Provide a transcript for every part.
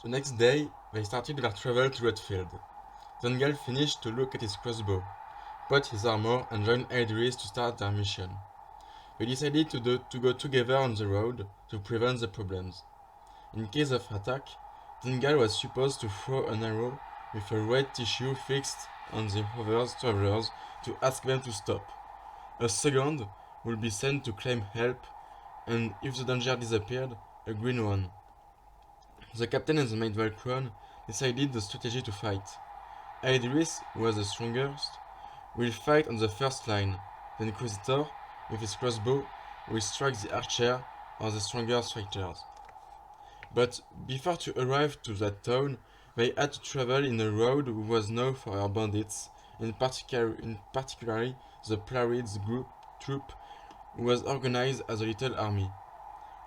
The next day, they started their travel to Redfield. Tungal finished to look at his crossbow, put his armor, and joined Aedris to start their mission. They decided to go together on the road to prevent the problems. In case of attack, Tungal was supposed to throw an arrow with a red tissue fixed on the other travelers to ask them to stop. A second would be sent to claim help, and if the danger disappeared, a green one. The captain and the medieval crown decided the strategy to fight. Aedris, who was the strongest, will fight on the first line. The Inquisitor, with his crossbow, will strike the archer or the stronger fighters. But before to arrive to that town, they had to travel in a road which was known for our bandits, in particular the Plarid's troop, who was organized as a little army.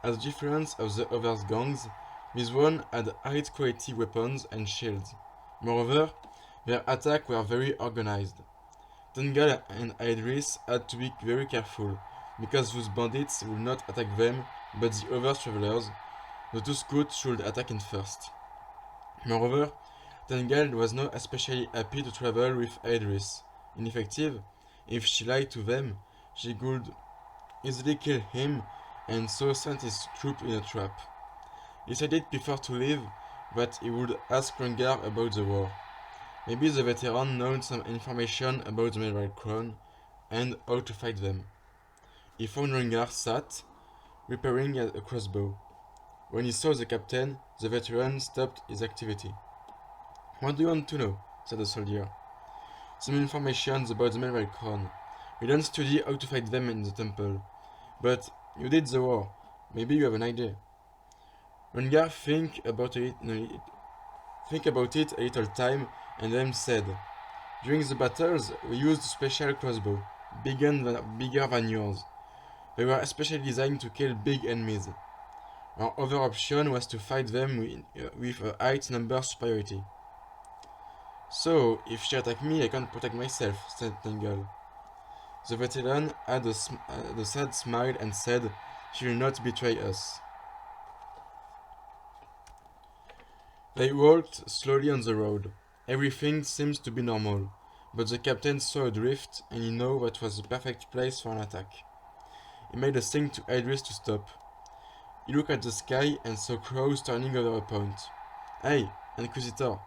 As different of the other gangs, this one had high quality weapons and shields. Moreover, their attacks were very organized. Tungal and Aedris had to be very careful, because those bandits would not attack them, but the other travelers. The two scouts should attack in first. Moreover, Tungal was not especially happy to travel with Aedris. Ineffective, if she lied to them, she could easily kill him and so sent his troop in a trap. He decided before to leave that he would ask Rengar about the war. Maybe the veteran knows some information about the medieval crown and how to fight them. He found Rengar sat, repairing a crossbow. When he saw the captain, the veteran stopped his activity. "What do you want to know?" said the soldier. "Some information about the medieval crown. We don't study how to fight them in the temple. But you did the war. Maybe you have an idea." Rengar think about it a little time and then said, "During the battles, we used a special crossbow, bigger than yours. They were especially designed to kill big enemies. Our other option was to fight them with a high number superiority." "So, if she attacked me, I can't protect myself," said Tungal. The veteran had a sad smile and said, "She will not betray us." They walked slowly on the road. Everything seemed to be normal, but the captain saw a drift and he knew that was the perfect place for an attack. He made a sign to Aedris to stop. He looked at the sky and saw crows turning over a point. "Hey, Inquisitor,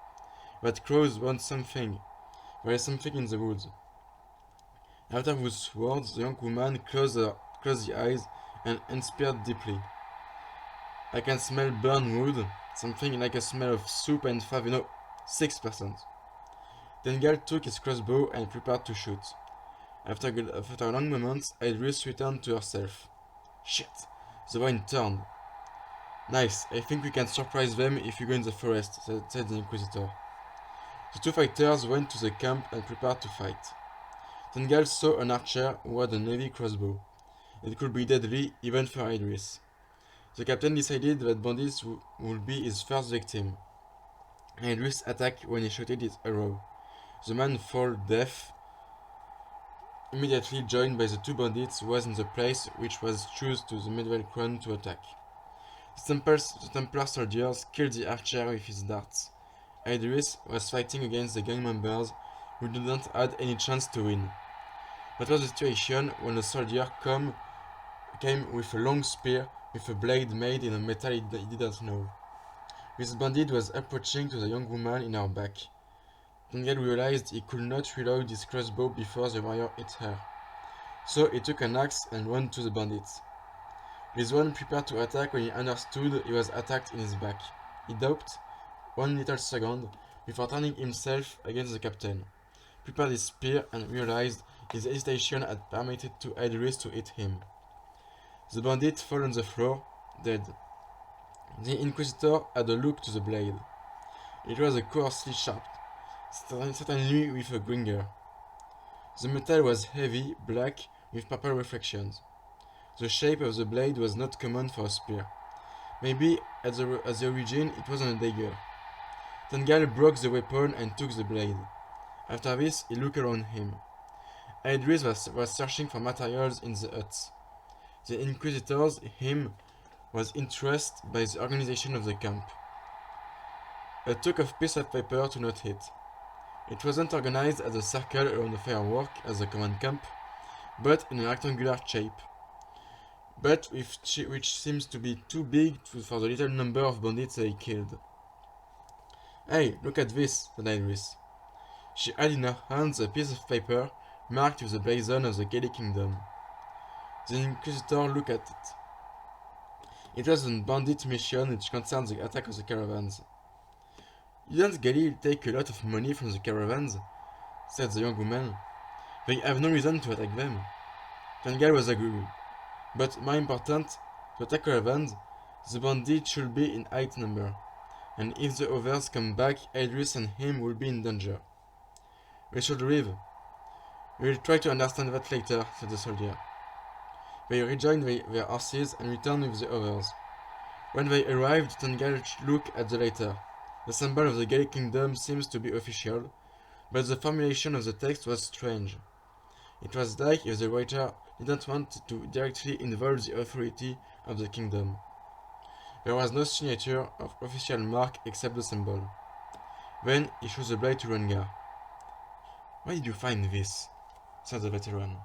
that crows want something. There is something in the woods." After those words, the young woman closed the eyes and inspired deeply. "I can smell burned wood, something like a smell of soup and 6%. Tungal took his crossbow and prepared to shoot. After a long moment, Aedris returned to herself. "Shit, the wind turned." "Nice, I think we can surprise them if we go in the forest," said the Inquisitor. The two fighters went to the camp and prepared to fight. Tungal saw an archer who had a heavy crossbow. It could be deadly even for Aedris. The captain decided that bandits would be his first victim. Aedris attacked when he shot his arrow. The man fell dead, immediately joined by the two bandits who was in the place which was chosen to the medieval crown to attack. The Templar soldiers killed the archer with his darts. Aedris was fighting against the gang members who did not have any chance to win. That was the situation when a soldier came with a long spear with a blade made in a metal he did not know. This bandit was approaching to the young woman in her back. Tungal realized he could not reload his crossbow before the warrior hit her. So he took an axe and ran to the bandits. This one prepared to attack when he understood he was attacked in his back. He doubted one little second before turning himself against the captain, prepared his spear and realized his hesitation had permitted to Aedris to hit him. The bandit fell on the floor, dead. The Inquisitor had a look to the blade. It was a coarsely sharp, certainly with a gringer. The metal was heavy, black, with purple reflections. The shape of the blade was not common for a spear. Maybe, at the origin, it was a dagger. Tungal broke the weapon and took the blade. After this, he looked around him. Aedris was searching for materials in the hut. The Inquisitor's him was interested by the organization of the camp. took a piece of paper to note it. It wasn't organized as a circle around the firework as a command camp, but in a rectangular shape, but which seems to be too big for the little number of bandits they killed. "Hey, look at this," said Aedris. She had in her hands a piece of paper marked with the blazon of the Gaelic Kingdom. The Inquisitor looked at it. It was a bandit mission which concerned the attack of the caravans. "Didn't Gaelic take a lot of money from the caravans?" said the young woman. "They have no reason to attack them." Tungal was angry. "But more important, to attack caravans, the bandits should be in high number, and if the others come back, Aedris and him will be in danger. We should leave." "We will try to understand that later," said the soldier. They rejoined their horses and returned with the others. When they arrived, Tungal looked at the letter. The symbol of the Gaelic Kingdom seems to be official, but the formulation of the text was strange. It was like if the writer didn't want to directly involve the authority of the kingdom. There was no signature of official mark except the symbol. Then he showed the blade to Rengar. "Where did you find this?" said the veteran.